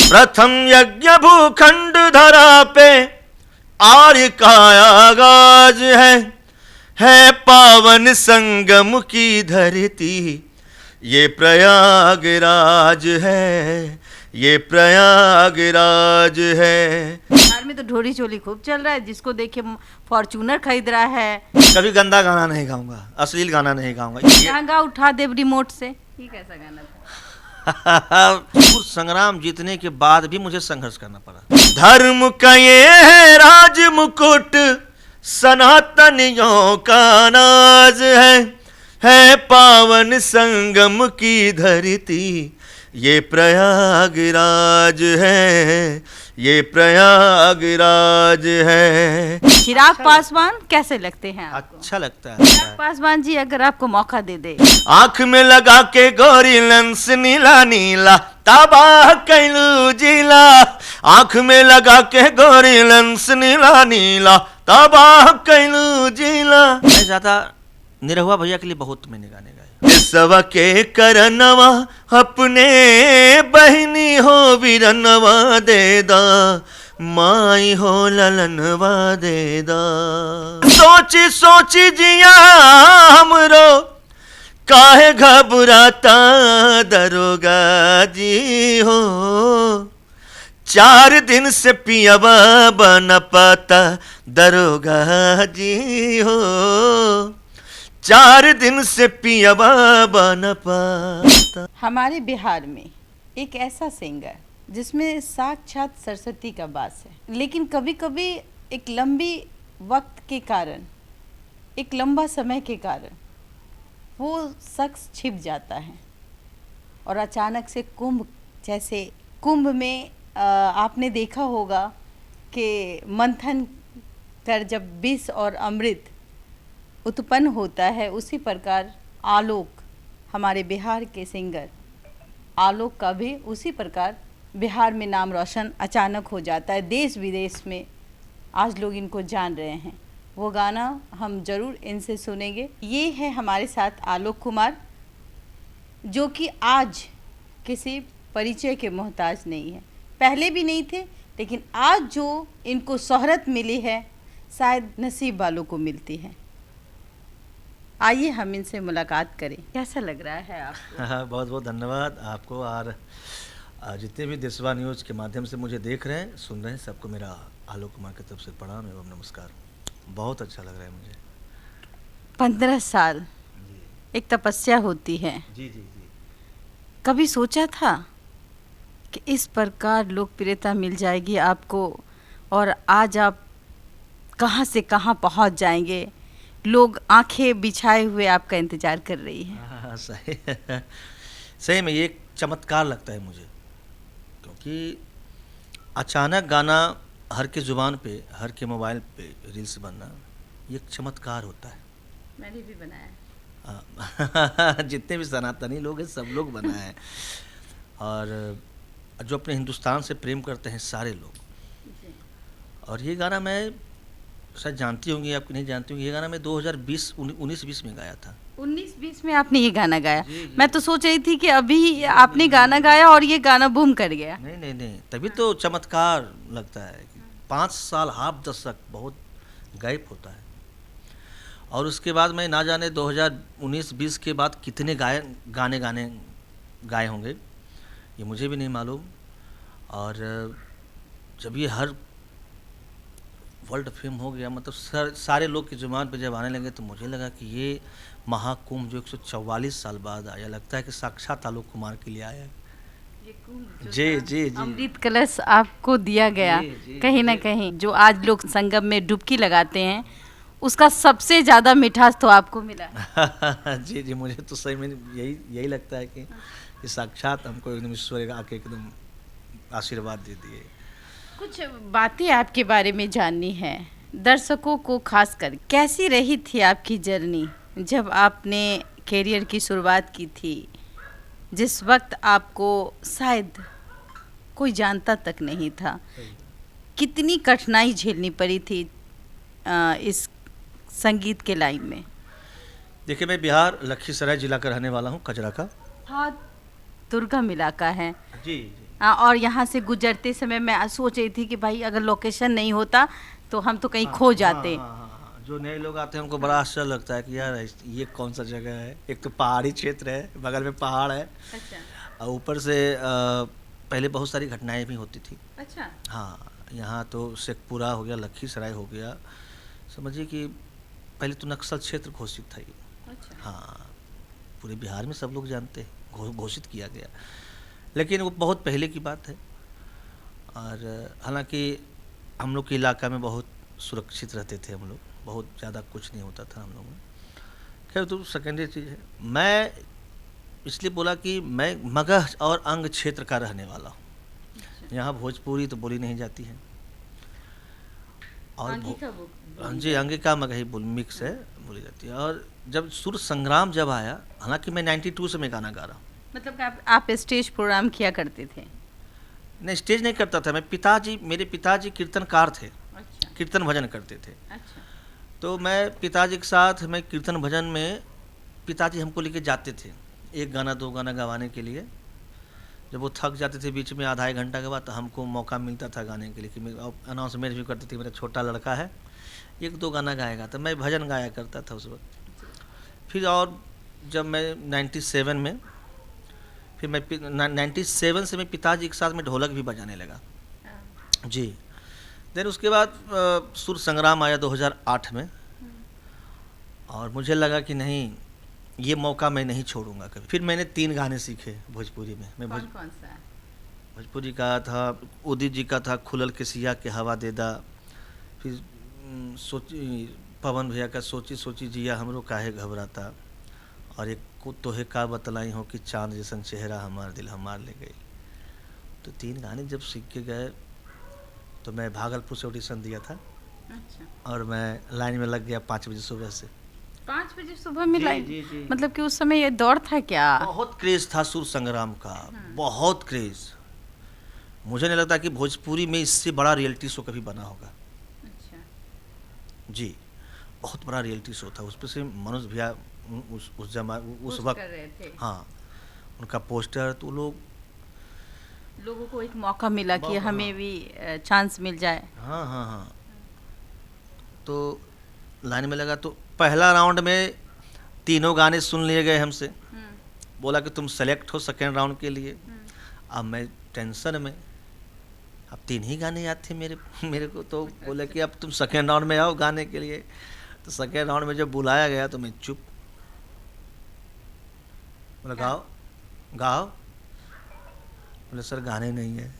प्रथम यज्ञ भूखंड धरा पे आर्य का आगाज है पावन संगम की धरती, ये प्रयागराज है, ये प्रयागराज है। बिहार में तो ढोरी चोली खूब चल रहा है, जिसको देखे फॉर्चूनर खरीद रहा है। कभी गंदा गाना नहीं गाऊंगा, अश्लील गाना नहीं गाऊंगा। लहंगा उठा दे रिमोट से, ये कैसा गाना था? संग्राम जीतने के बाद भी मुझे संघर्ष करना पड़ा। धर्म का ये है राज मुकुट, सनातनियों का नाज है पावन संगम की धरती, ये प्रयागराज है, ये प्रयागराज है। चिराग पासवान कैसे लगते हैं आपको? अच्छा लगता है। चिराग पासवान जी अगर आपको मौका दे दे, आंख में लगा के गोरी लेंस नीला नीला तबाह कैलू जिला, आंख में लगा के गोरी लेंस नीला नीला तबाह कैलू जिला। मैं ज्यादा निरहुआ भैया के लिए बहुत मैंने गाने गाए। सब के करनवा अपने बहनी हो वीरनवा दे दा, माई हो ललनवा दे दा। सोची सोची जिया हमरो काहे घबराता दरोगा जी हो, 4 दिन से पियावा बन पाता दरोगा जी हो, 4 दिन से पियावा बन पाता। हमारे बिहार में एक ऐसा सिंगर जिसमें साक्षात सरस्वती का वास है, लेकिन कभी कभी एक लंबी वक्त के कारण, एक लंबा समय के कारण वो शख्स छिप जाता है और अचानक से कुंभ, जैसे कुंभ में आपने देखा होगा कि मंथन कर जब विष और अमृत उत्पन्न होता है, उसी प्रकार आलोक, हमारे बिहार के सिंगर आलोक का भी उसी प्रकार बिहार में नाम रोशन अचानक हो जाता है। देश विदेश में आज लोग इनको जान रहे हैं। वो गाना हम ज़रूर इनसे सुनेंगे। ये है हमारे साथ आलोक कुमार, जो कि आज किसी परिचय के मोहताज नहीं है, पहले भी नहीं थे, लेकिन आज जो इनको शोहरत मिली है शायद नसीब वालों को मिलती है। आइए हम इनसे मुलाकात करें। कैसा लग रहा है आपको? बहुत बहुत धन्यवाद आपको, और जितने भी देशवा न्यूज़ के माध्यम से मुझे देख रहे हैं, सुन रहे हैं, सबको मेरा आलोक कुमार की तरफ से प्रणाम एवं नमस्कार। बहुत अच्छा लग रहा है मुझे। 15 साल एक तपस्या होती है। जी जी जी। कभी सोचा था कि इस प्रकार लोकप्रियता मिल जाएगी आपको और आज आप कहाँ से कहाँ पहुँच जाएंगे? लोग आंखें बिछाए हुए आपका इंतजार कर रही हैं। हाँ, सही में ये एक चमत्कार लगता है मुझे, क्योंकि अचानक गाना हर के ज़ुबान पे, हर के मोबाइल पे रील्स बनना, ये एक चमत्कार होता है। मैंने भी बनाया। जितने भी सनातनी लोग हैं सब लोग बनाए हैं, और जो अपने हिंदुस्तान से प्रेम करते हैं सारे लोग। और ये गाना मैं शायद जानती होंगी, आप नहीं जानती होंगी, ये गाना मैं 2019-20 में गाया था। 19-20 में आपने ये गाना गाया? जी, जी। मैं तो सोच रही थी कि अभी आपने गाना गाया और ये गाना बूम कर गया। नहीं नहीं नहीं, तभी तो चमत्कार लगता है कि 5 साल, हाफ दशक बहुत गैप होता है। और उसके बाद मैं ना जाने 2019-20 के बाद कितने गाने गाए होंगे, ये मुझे भी नहीं मालूम। और जब ये हर वर्ल्ड फेम हो गया, मतलब सारे लोग की जुबान पे जब आने लगे, तो मुझे लगा कि ये महाकुंभ जो 144 साल बाद आया, लगता है कि साक्षात आलोक कुमार के लिए आया है। जी जी जी। अमृत कलश आपको दिया गया, कहीं ना कहीं जो आज लोग संगम में डुबकी लगाते हैं, उसका सबसे ज़्यादा मिठास तो आपको मिला। जी जी, मुझे तो सही में यही लगता है कि साक्षात हमको एकदम ईश्वर आके एकदम आशीर्वाद दे दिए। कुछ बातें आपके बारे में जाननी है दर्शकों को, खासकर कैसी रही थी आपकी जर्नी जब आपने कैरियर की शुरुआत की थी, जिस वक्त आपको शायद कोई जानता तक नहीं था? कितनी कठिनाई झेलनी पड़ी थी इस संगीत के लाइन में? देखिए, मैं बिहार लखीसराय जिला का रहने वाला हूँ, कजरा का। हाँ, दुर्गम इलाका है। जी जी। और यहाँ से गुजरते समय मैं सोच रही थी कि भाई अगर लोकेशन नहीं होता तो हम तो कहीं हाँ, खो जाते। हाँ। जो नए लोग आते हैं उनको बड़ा आश्चर्य लगता है कि यार ये कौन सा जगह है। एक तो पहाड़ी क्षेत्र है, बगल में पहाड़ है, अच्छा और ऊपर से पहले बहुत सारी घटनाएं भी होती थी। अच्छा। हाँ, यहाँ तो शेखपुरा हो गया, लखीसराय हो गया, समझिए कि पहले तो नक्सल क्षेत्र घोषित था ये। अच्छा। हाँ, पूरे बिहार में सब लोग जानते हैं, घोषित किया गया, लेकिन वो बहुत पहले की बात है। और हालांकि हम लोग के इलाका में बहुत सुरक्षित रहते थे हम लोग, बहुत ज़्यादा कुछ नहीं होता था हम लोग में। खैर तो सेकेंडरी चीज़ है। मैं इसलिए बोला कि मैं मगध और अंग क्षेत्र का रहने वाला हूँ। यहाँ भोजपुरी तो बोली नहीं जाती है, और जी अंगिका मगही मिक्स है, बोली जाती है। और जब सुर संग्राम जब आया, हालांकि मैं 92 से मैं गाना गा रहा हूँ। मतलब कि आप स्टेज प्रोग्राम किया करते थे? नहीं, स्टेज नहीं करता था मैं। मेरे पिताजी कीर्तनकार थे। अच्छा। कीर्तन भजन करते थे। अच्छा। तो मैं पिताजी के साथ मैं कीर्तन भजन में, पिताजी हमको लेके जाते थे एक गाना दो गाना गवाने के लिए। जब वो थक जाते थे बीच में आधा एक घंटा के बाद, तो हमको मौका मिलता था गाने के लिए कि मैं अनाउंसमेंट भी करते थे, मेरा छोटा लड़का है, एक दो गाना गाएगा, तो मैं भजन गाया करता था उस वक्त। फिर और जब मैं 97 में, फिर मैं 97 से मैं पिताजी के साथ में ढोलक भी बजाने लगा। जी। देन उसके बाद सुर संग्राम आया 2008 में, और मुझे लगा कि नहीं, ये मौका मैं नहीं छोड़ूंगा कभी। फिर मैंने 3 गाने सीखे भोजपुरी में। मैं कौन सा? भोजपुरी का था, उदित जी का था, खुलल के सिया के हवा देदा। फिर सोची, पवन भैया का सोची सोची जिया हमरो काहे घबराता। और एक तोहे का बतलाई हो कि चांद जैसन चेहरा हमार दिल हमार ले गई। तो 3 गाने जब सीख के गए, तो मैं भागलपुर से ऑडिशन दिया था। अच्छा। और मैं लाइन में लग गया 5 बजे सुबह से। 5 बजे सुबह में लाइन? जी। मतलब कि उस समय ये दौर था क्या? बहुत क्रेज था सुर संग्राम का, बहुत क्रेज। मुझे नहीं लगता कि भोजपुरी में इससे बड़ा रियलिटी शो कभी बना होगा। अच्छा। जी, बहुत बड़ा रियलिटी शो था। उस पर से मनोज भैया उस वक्त कर रहे थे। हाँ, उनका पोस्टर, तो लोगों को एक मौका मिला कि हमें भी चांस मिल जाए। हाँ। तो लाइन में लगा, तो पहला राउंड में 3 गाने सुन लिए गए हमसे। बोला कि तुम सेलेक्ट हो सेकेंड राउंड के लिए। अब मैं टेंशन में, अब 3 ही गाने याद थे मेरे को। तो बोले कि अब तुम सेकेंड राउंड में आओ गाने के लिए। तो सेकेंड राउंड में जब बुलाया गया तो मैं चुप। बोला गाओ। बोले सर गाने नहीं है।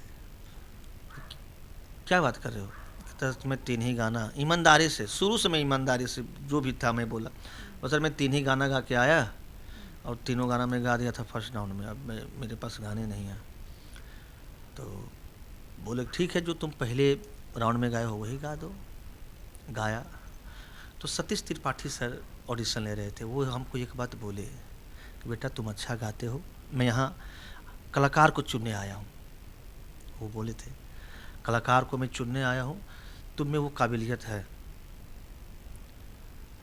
क्या बात कर रहे हो? तो तुम्हें 3 ही गाना, ईमानदारी से, शुरू से मैं ईमानदारी से जो भी था मैं बोला, और सर मैं 3 ही गाना गा के आया, और 3 गाना मैं गा दिया था फर्स्ट राउंड में। अब मेरे पास गाने नहीं हैं। तो बोले ठीक है, जो तुम पहले राउंड में गाए हो वही गा दो। गाया। तो सतीश त्रिपाठी सर ऑडिशन ले रहे थे। वो हमको एक बात बोले कि बेटा तुम अच्छा गाते हो, मैं यहाँ कलाकार को चुनने आया हूँ। वो बोले थे कलाकार को मैं चुनने आया हूँ, तुम में वो काबिलियत है।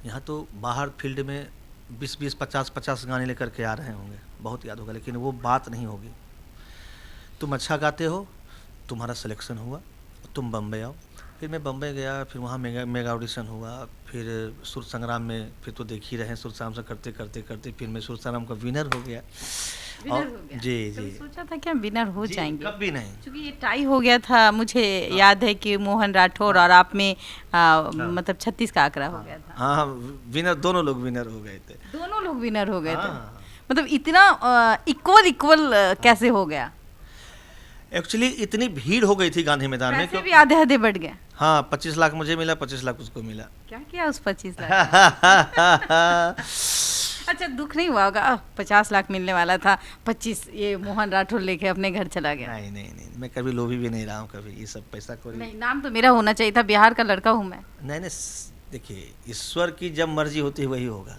यहाँ तो बाहर फील्ड में 20-20, 50-50 गाने लेकर के आ रहे होंगे, बहुत याद होगा, लेकिन वो बात नहीं होगी। तुम अच्छा गाते हो, तुम्हारा सिलेक्शन हुआ, तुम बम्बई आओ। फिर मैं बम्बई गया, फिर वहाँ मेगा ऑडिशन हुआ। फिर सुर संग्राम में, फिर तो देख ही रहे हैं, सुर संग्राम से करते फिर मैं सुर संग्राम का विनर हो गया। जी। सोचा था कि हम विनर हो जाएंगे? कभी नहीं, क्योंकि ये टाई हो गया था। मुझे याद है कि मोहन राठौर और आप में मतलब 36 का आंकड़ा हो गया था। हाँ, विनर, दोनों लोग विनर हो गए थे। दोनों लोग विनर हो गए थे। मतलब इतना इक्वल कैसे हो गया? एक्चुअली इतनी भीड़ हो गई थी गांधी मैदान में, भी आधे बढ़ गए। हाँ, 25 लाख मुझे मिला, 25 लाख उसको मिला। क्या किया उस 25 लाख? अच्छा, दुख नहीं हुआ होगा? 50 लाख मिलने वाला था, 25 ये मोहन राठौर लेके अपने घर चला गया। नहीं, मैं कभी लोभी भी नहीं रहा हूँ कभी, ये सब पैसा को नहीं। नाम तो मेरा होना चाहिए था, बिहार का लड़का हूँ मैं। नहीं, देखिए ईश्वर की जब मर्जी होती है वही होगा।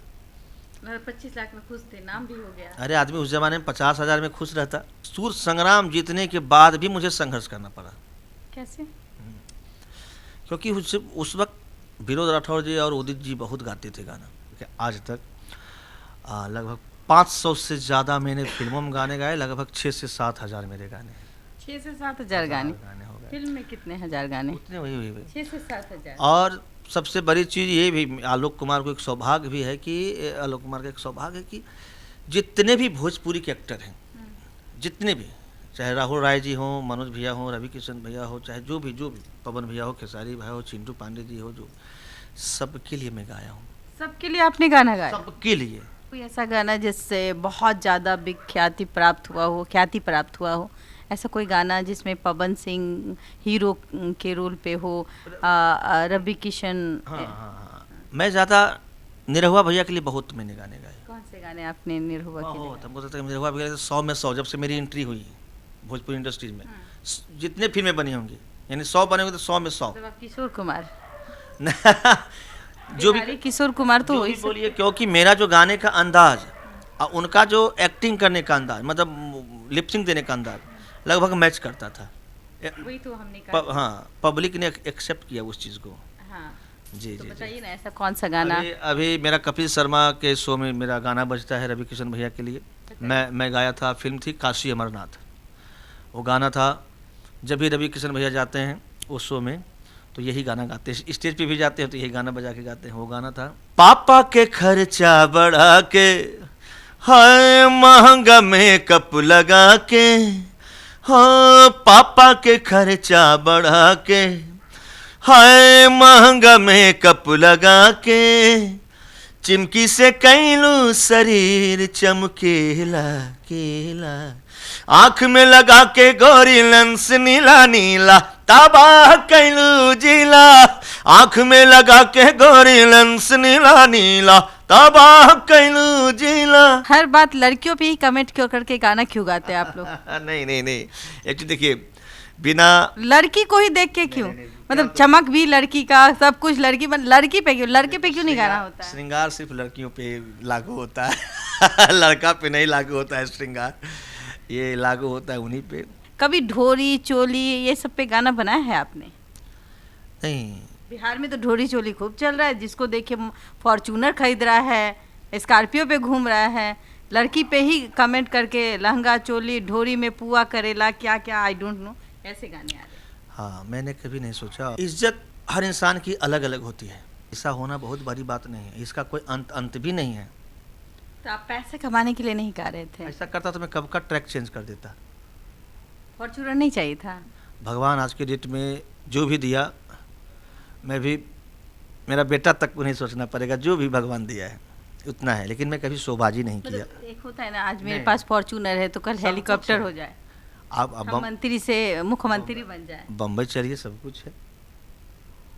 25 लाख में खुश थे, नाम भी हो गया। अरे आदमी उस जमाने में 50,000 में खुश रहता। सुर संग्राम जीतने के बाद भी मुझे संघर्ष करना पड़ा। कैसे? क्योंकि उस वक्त विनोद राठौर जी और उदित जी बहुत गाते थे गाना। आज तक लगभग 500 से ज़्यादा मैंने फिल्मों में गाने गाए, लगभग 6 से 7 हज़ार मेरे गाने हैं। 6 से 7 हजार गाने। हो गए फिल्म में कितने हजार गाने? उतने वही हुई 6 से 7 हजार। और सबसे बड़ी चीज़ ये भी आलोक कुमार को एक सौभाग्य भी है कि आलोक कुमार का एक सौभाग्य है कि जितने भी भोजपुरी के एक्टर हैं, जितने भी, चाहे राहुल राय जी हों, मनोज भैया हों, रवि किशन भैया हो, चाहे जो भी पवन भैया हो, खेसारी भाई हो, चिंटू पांडे जी हो, जो सबके लिए मैं गाया हूँ। सबके लिए आपने गाना गाया? सबके लिए। कोई ऐसा गाना जिससे बहुत ज़्यादा विख्याति प्राप्त हुआ हो, ख्याति प्राप्त हुआ हो, ऐसा कोई गाना जिसमें पवन सिंह हीरो के रोल पे हो, रवि किशन? हाँ। मैं ज़्यादा निरहुआ भैया के लिए बहुत मैंने गाने गाए। कौन से गाने आपने निरहुआ के लिए? हमको लगता है निरहुआ भैया 100 में 100, जब से मेरी एंट्री हुई भोजपुरी इंडस्ट्रीज में, जितने फिल्में बनी होंगी, यानी 100 बने होंगे तो 100 में 100। मतलब आप किशोर कुमार? जो भी किशोर कुमार तो वही बोलिए, क्योंकि मेरा जो गाने का अंदाज और उनका जो एक्टिंग करने का अंदाज, मतलब लिपसिंग देने का अंदाज लगभग मैच करता था। वही तो हमने हाँ, पब्लिक ने एक्सेप्ट किया उस चीज़ को। हाँ, जी तो जी बताइए ना ऐसा कौन सा गाना? अभी मेरा कपिल शर्मा के शो में मेरा गाना बजता है रवि किशन भैया के लिए। मैं गाया था, फिल्म थी काशी अमरनाथ। वो गाना था, जब भी रवि किशन भैया जाते हैं उस शो में तो यही गाना गाते हैं, स्टेज पे भी जाते हैं तो यही गाना बजा के गाते हैं। वो गाना था, पापा के खर्चा बढ़ा के, हाय महंगा मेकअप लगा के, हाँ पापा के खर्चा बढ़ा के, हाय महंगा मेकअप लगा के, चिमकी से कैलू शरीर चमकेला केला, आँख में लगा के गोरी लेंस नीला नीला, तबाह कैलू जिला, आँख में लगा के गोरी लेंस नीला नीला, तबाह कैलू जिला। हर बात लड़कियों पे ही कमेंट क्यों करके गाना क्यों गाते हैं आप लोग? नहीं, एक्चुअली देखिए, बिना लड़की को ही देख के क्यों? मतलब चमक भी लड़की का, सब कुछ लड़की लड़के पे क्यों नहीं गाना होता है? श्रृंगार सिर्फ लड़कियों पे लागू होता है लड़का पे नहीं लागू होता है श्रृंगार, ये लागू होता है उन्हीं पे। कभी ढोरी चोली ये सब पे गाना बनाया है आपने? नहीं। बिहार में तो ढोरी चोली खूब चल रहा है, जिसको देखे फॉर्चूनर खरीद रहा है, स्कॉर्पियो पे घूम रहा है, लड़की पे ही कमेंट करके लहंगा चोली, ढोरी में पुआ करेला, क्या क्या आई डोंट नो, ऐसे गाने आ रहे हैं। हाँ, मैंने कभी नहीं सोचा। इज्जत हर इंसान की अलग अलग होती है, ऐसा होना बहुत बड़ी बात नहीं है, इसका कोई अंत भी नहीं है। तो आप पैसे कमाने के लिए नहीं गा रहे थे? ऐसा करता तो मैं कब का ट्रैक चेंज कर देता। फॉर्चूनर नहीं चाहिए था? भगवान आज के डेट में जो भी दिया, मैं भी, मेरा बेटा तक को नहीं सोचना पड़ेगा, जो भी भगवान दिया है उतना है, लेकिन मैं कभी शोबाजी नहीं किया। एक होता है ना, आज मेरे पास फॉर्चूनर है तो कल हेलीकॉप्टर हो जाए, आप मंत्री से मुख्यमंत्री बन जाए, बम्बई चलिए, सब कुछ है,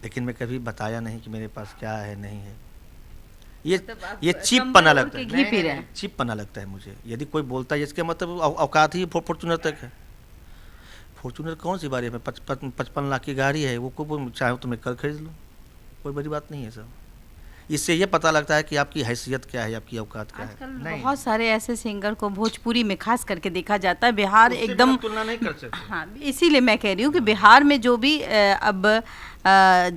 लेकिन मैं कभी बताया नहीं कि मेरे पास क्या है नहीं है। ये चीप पना लगता है, चीप पना लगता है मुझे। यदि कोई बोलता है इसके मतलब औकात ही फॉर्चूनर तक है। फॉर्चूनर कौन सी बारी है, 55 लाख की गाड़ी है, वो को चाहे तो मैं कल खरीद लूँ, कोई बड़ी बात नहीं है सब। इससे ये पता लगता है कि आपकी हैसियत क्या है, आपकी औकात क्या है। बहुत सारे ऐसे सिंगर को भोजपुरी में खास करके देखा जाता है, बिहार एकदम तुलना नहीं कर सकते। हाँ, इसीलिए मैं कह रही हूँ कि बिहार में जो भी अब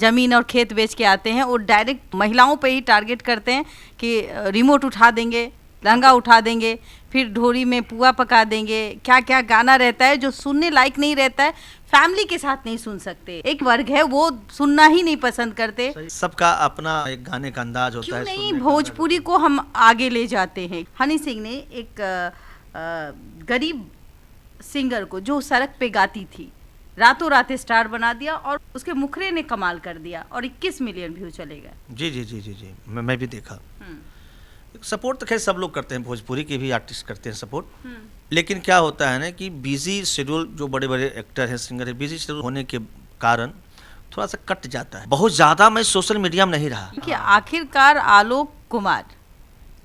जमीन और खेत बेच के आते हैं, वो डायरेक्ट महिलाओं पे ही टारगेट करते हैं कि रिमोट उठा देंगे, लहंगा उठा देंगे, फिर ढोरी में पुआ पका देंगे, क्या क्या गाना रहता है जो सुनने लायक नहीं रहता है, फैमिली के साथ नहीं सुन सकते। एक वर्ग है वो सुनना ही नहीं पसंद करते। सबका अपना एक गाने का अंदाज होता है। क्यों नहीं भोजपुरी को हम आगे ले जाते हैं। हनी सिंह ने एक गरीब सिंगर को जो सड़क पे गाती थी, रातों रात स्टार बना दिया और उसके मुखरे ने कमाल कर दिया और 21 मिलियन व्यू चले गए। जी जी जी जी जी, मैं भी देखा। सपोर्ट तो खैर सब लोग करते हैं, भोजपुरी के भी आर्टिस्ट करते हैं सपोर्ट, लेकिन क्या होता है ना कि बिजी शेड्यूल, जो बड़े बड़े एक्टर हैं, सिंगर हैं, बिजी शेड्यूल होने के कारण थोड़ा सा कट जाता है। बहुत ज़्यादा मैं सोशल मीडिया में नहीं रहा कि आखिरकार आलोक कुमार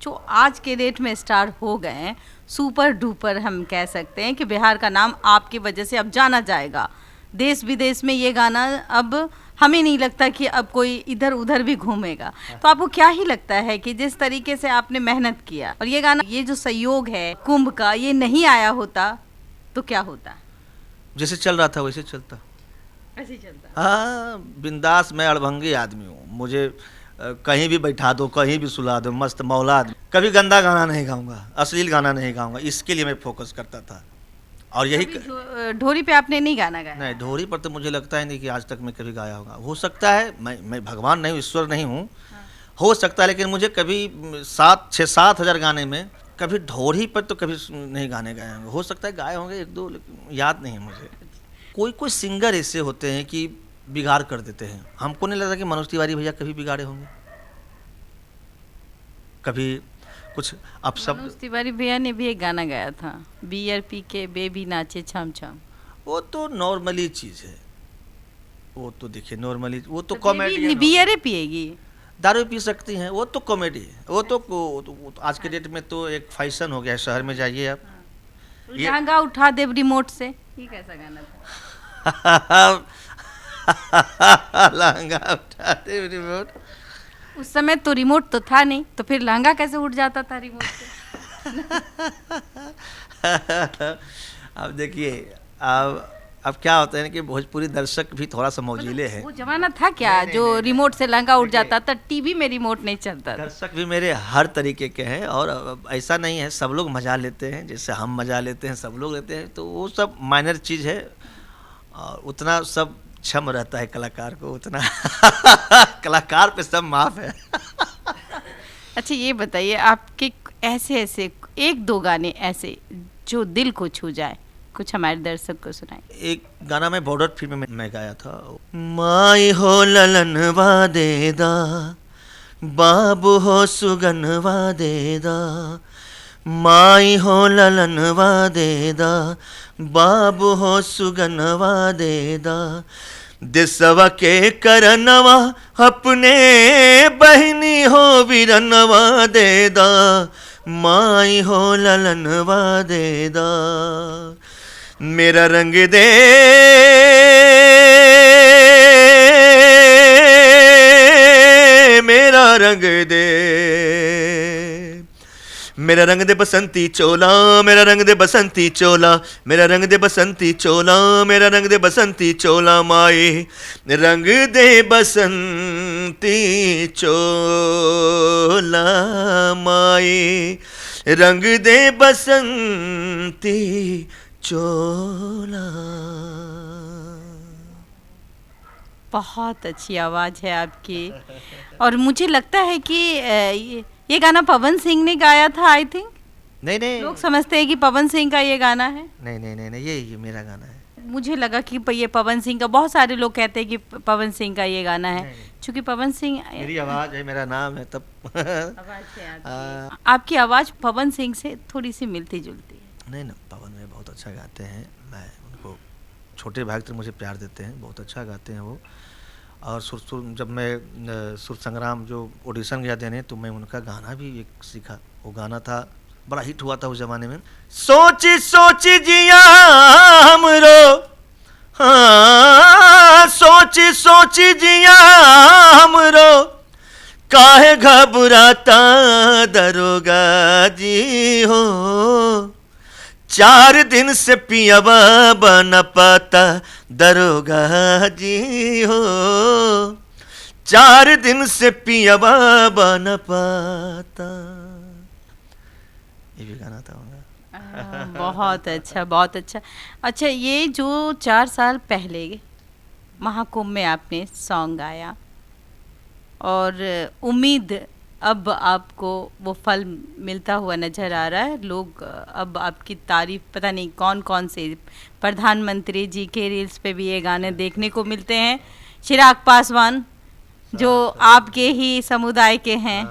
जो आज के डेट में स्टार हो गए हैं, सुपर डुपर हम कह सकते हैं कि बिहार का नाम आपकी वजह से अब जाना जाएगा देश विदेश में। ये गाना अब हमें नहीं लगता कि अब कोई इधर उधर भी घूमेगा। तो आपको क्या ही लगता है कि जिस तरीके से आपने मेहनत किया और ये गाना, ये जो सहयोग है कुंभ का, ये नहीं आया होता तो क्या होता? जैसे चल रहा था वैसे चलता, ऐसे चलता। हाँ बिंदास। मैं अड़भंगी आदमी हूँ, मुझे कहीं भी बैठा दो, कहीं भी सुला दो, मस्त मौला दो। कभी गंदा गाना नहीं गाऊंगा, अश्लील गाना नहीं गाऊंगा, इसके लिए मैं फोकस करता था। और यही ढोली पे आपने नहीं गाना गाया? नहीं, ढोली पर तो मुझे लगता है नहीं कि आज तक मैं कभी गाया होगा। हो सकता है, मैं भगवान नहीं हूँ, ईश्वर नहीं हूँ, हो सकता है, लेकिन मुझे कभी 6-7 हज़ार गाने में कभी ढोली पर तो कभी नहीं गाने गाए होंगे। हो सकता है गाए होंगे 1-2, लेकिन याद नहीं है मुझे। कोई कोई सिंगर ऐसे होते हैं कि बिगाड़ कर देते हैं। हमको नहीं लगता कि मनोज तिवारी भैया कभी बिगाड़े होंगे, कभी कुछ अपशब्द। मनोज तिवारी भैया ने भी एक गाना गाया था, BRP के बेबी नाचे छम छम। वो तो नॉर्मली चीज़ है, वो तो देखिए नॉर्मली, वो तो कॉमेडी। बियर पिएगी, दारू पी सकती हैं, वो तो कॉमेडी है। वो तो आज के डेट में तो एक फैशन हो गया है। शहर में जाइए आप, लहंगा उठा दे रिमोट से, ये कैसा गाना था? लहंगा उठा दे रिमोट। उस समय तो रिमोट तो था नहीं, तो फिर लहंगा कैसे उठ जाता था रिमोट से? अब देखिए, अब क्या होता है ना कि भोजपुरी दर्शक भी थोड़ा सा मौजीले हैं। वो जमाना था क्या जो रिमोट से लहंगा उठ जाता था? टीवी में रिमोट नहीं चलता था। दर्शक भी मेरे हर तरीके के हैं, और ऐसा नहीं है, सब लोग मजा लेते हैं, जैसे हम मजा लेते हैं, सब लोग लेते हैं, तो वो सब माइनर चीज़ है। और उतना सब क्षम रहता है कलाकार को, उतना कलाकार पे सब माफ है। अच्छा, ये बताइए, आपके ऐसे 1-2 गाने ऐसे जो दिल को छू जाए, कुछ हमारे दर्शक को सुनाए। एक गाना मैं बॉर्डर फिल्म में मैं गाया था। माई हो ललनवा देदा, बाबू हो सुगनवा देदा, माई हो ललनवा देदा, बाबू हो सुगनवा देदा, दिसवा के करनवा अपने बहनी हो वीरनवा देदा, माई हो ललनवा देदा, मेरा रंग दे मेरा रंग दे, मेरा रंग दे बसंती चोला, मेरा रंग दे बसंती चोला, मेरा रंग दे बसंती चोला, मेरा रंग दे बसंती चोला, माए रंग दे बसंती चोला, माए रंग दे बसंती चोला। बहुत अच्छी आवाज़ है आपकी, और मुझे लगता है कि ये गाना पवन सिंह ने गाया था, आई थिंक। नहीं, लोग समझते हैं कि पवन सिंह का ये गाना है। नहीं, ये मेरा गाना है। मुझे लगा कि ये पवन सिंह का, बहुत सारे लोग कहते हैं कि पवन सिंह का ये गाना है, क्योंकि पवन सिंह मेरी आवाज़ है, मेरा नाम है, तब आवाज़ से आपकी आवाज़ पवन सिंह से थोड़ी सी मिलती जुलती है। नहीं ना, पवन में बहुत अच्छा गाते हैं। मैं उनको, छोटे भाई तो मुझे प्यार देते हैं, बहुत अच्छा गाते हैं वो। और सुर जब मैं सुर संग्राम जो ऑडिशन गया देने, तो मैं उनका गाना भी एक सीखा। वो गाना था, बड़ा हिट हुआ था उस जमाने में। सोची सोची जिया हमरो, हाँ सोची सोची जिया हमरो, काहे घबराता दरोगा जी हो, 4 दिन से पियवा बन पाता दरोगा जी हो, 4 दिन से पियवा बन पाता। ये भी गाना था उनका। बहुत अच्छा, बहुत अच्छा। अच्छा, ये जो 4 साल पहले महाकुंभ में आपने सॉन्ग गाया, और उम्मीद अब आपको वो फल मिलता हुआ नज़र आ रहा है। लोग अब आपकी तारीफ, पता नहीं कौन कौन से प्रधानमंत्री जी के रील्स पे भी ये गाने देखने को मिलते हैं। चिराग पासवान जो आपके ही समुदाय के हैं,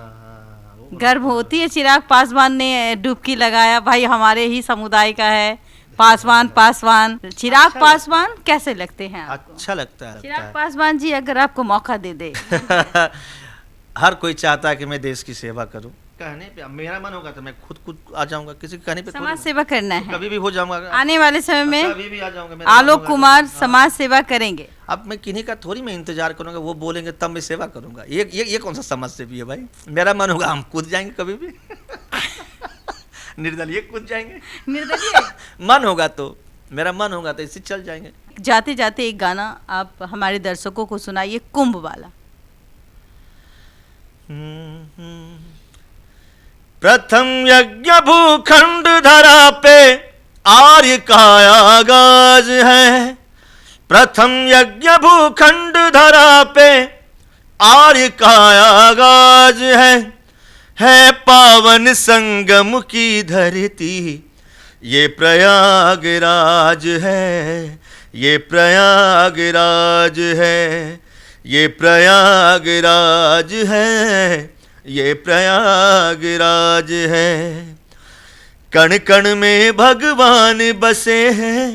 गर्व होती है चिराग पासवान ने डुबकी लगाया, भाई हमारे ही समुदाय का है पासवान। चिराग पासवान कैसे लगते हैं आपको? अच्छा लगता है। चिराग पासवान जी, अगर आपको मौका दे दे। हर कोई चाहता है कि मैं देश की सेवा करूं। कहने पे मेरा मन होगा तो मैं खुद आ जाऊंगा, किसी के कहने पे समाज सेवा करना है, कभी भी हो जाऊंगा। आने वाले समय में कभी भी आ जाऊंगा। आलोक कुमार समाज सेवा करेंगे। अब मैं किन्हीं का थोड़ी मैं इंतजार करूंगा, वो बोलेंगे तब मैं सेवा करूंगा। ये कौन सा समाज सेवी है भाई? मेरा मन होगा हम कूद जाएंगे कभी भी। निर्दलीय कूद जाएंगे, निर्दलीय मन होगा तो, मेरा मन होगा तो इससे चल जाएंगे। जाते जाते एक गाना आप हमारे दर्शकों को सुनाइए, कुंभ वाला। प्रथम यज्ञ भूखंड धरा पे आर्य का आगाज है। प्रथम यज्ञ भूखंड धरा पे आर्य का आगाज है पावन संगम की धरती ये प्रयागराज है, ये प्रयागराज है, ये प्रयागराज है, ये प्रयागराज है। कण कण में भगवान बसे हैं,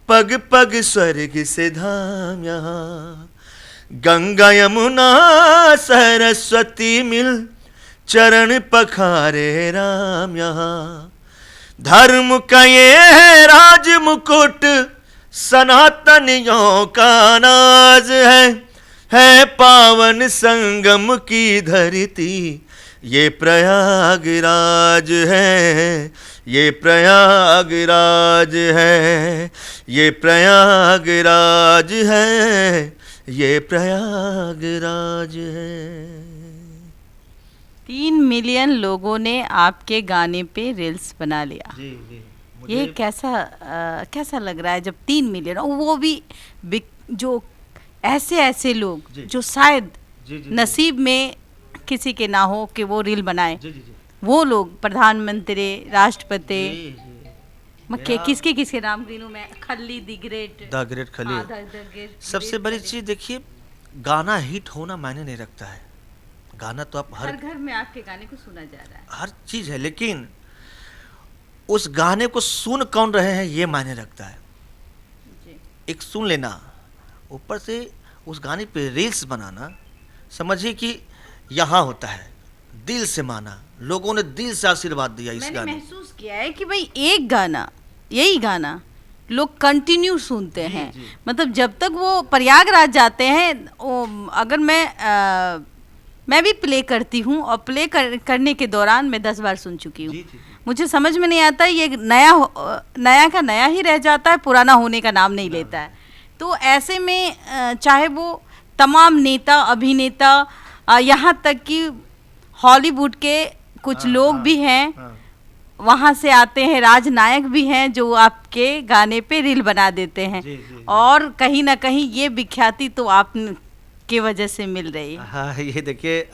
पग पग स्वर्ग से धाम यहाँ। गंगा यमुना सरस्वती मिल चरण पखारे राम यहाँ। धर्म का ये है राज मुकुट सनातनियों का नाज है पावन संगम की धरती ये प्रयागराज है, ये प्रयागराज है, ये प्रयागराज है, ये प्रयागराज है। 3 मिलियन लोगों ने आपके गाने पे रील्स बना लिया। जी जी, ये कैसा लग रहा है जब 3 मिलियन, और वो भी जो ऐसे लोग जी। जो शायद जी, जी, नसीब में किसी के ना हो कि वो रील बनाए, जी जी जी वो लोग प्रधानमंत्री, राष्ट्रपति, जी, मैं मेरा- किसके नाम गिनूं मैं? खली द ग्रेट, द ग्रेट खली। सबसे बड़ी चीज देखिए, गाना हिट होना मायने नहीं रखता है। गाना तो आप हर घर में आपके गाने को सुना जा रहा है। हर चीज है, लेकिन उस गाने को सुन कौन रहे हैं ये मायने रखता है। जी। एक सुन लेना, ऊपर से उस गाने पे रील्स बनाना, समझिए कि यहाँ होता है दिल से माना, लोगों ने दिल से आशीर्वाद दिया इस मैंने गाने। महसूस किया है कि भाई एक गाना, यही गाना लोग कंटिन्यू सुनते जी, हैं। जी। मतलब जब तक वो प्रयागराज जाते हैं, अगर मैं भी प्ले करती हूँ और करने के दौरान मैं 10 बार सुन चुकी हूँ। जी, जी, जी। मुझे समझ में नहीं आता, ये नया का नया ही रह जाता है, पुराना होने का नाम नहीं लेता है। तो ऐसे में चाहे वो तमाम नेता, अभिनेता, यहाँ तक कि हॉलीवुड के कुछ लोग भी हैं, वहाँ से आते हैं, राजनायक भी हैं जो आपके गाने पे रील बना देते हैं। जी, जी, जी। और कहीं ना कहीं ये विख्याति तो आप की वजह से मिल रही है। हाँ, ये देखिए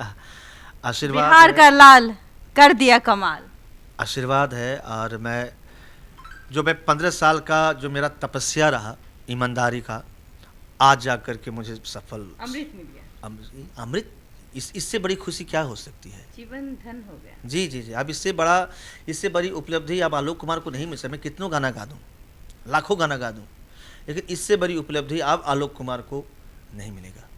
आशीर्वाद बिहार है। का लाल कर दिया कमाल। आशीर्वाद है। और मैं 15 साल का जो मेरा तपस्या रहा ईमानदारी का, आज जा कर के मुझे सफल अमृत मिल गया। अमृत, इससे बड़ी खुशी क्या हो सकती है? जीवन धन हो गया। जी जी जी। अब इससे बड़ी उपलब्धि अब आलोक कुमार को नहीं मिल सकती। मैं कितनों गाना गा दूँ, लाखों गाना गा दूँ, लेकिन इससे बड़ी उपलब्धि अब आलोक कुमार को नहीं मिलेगा।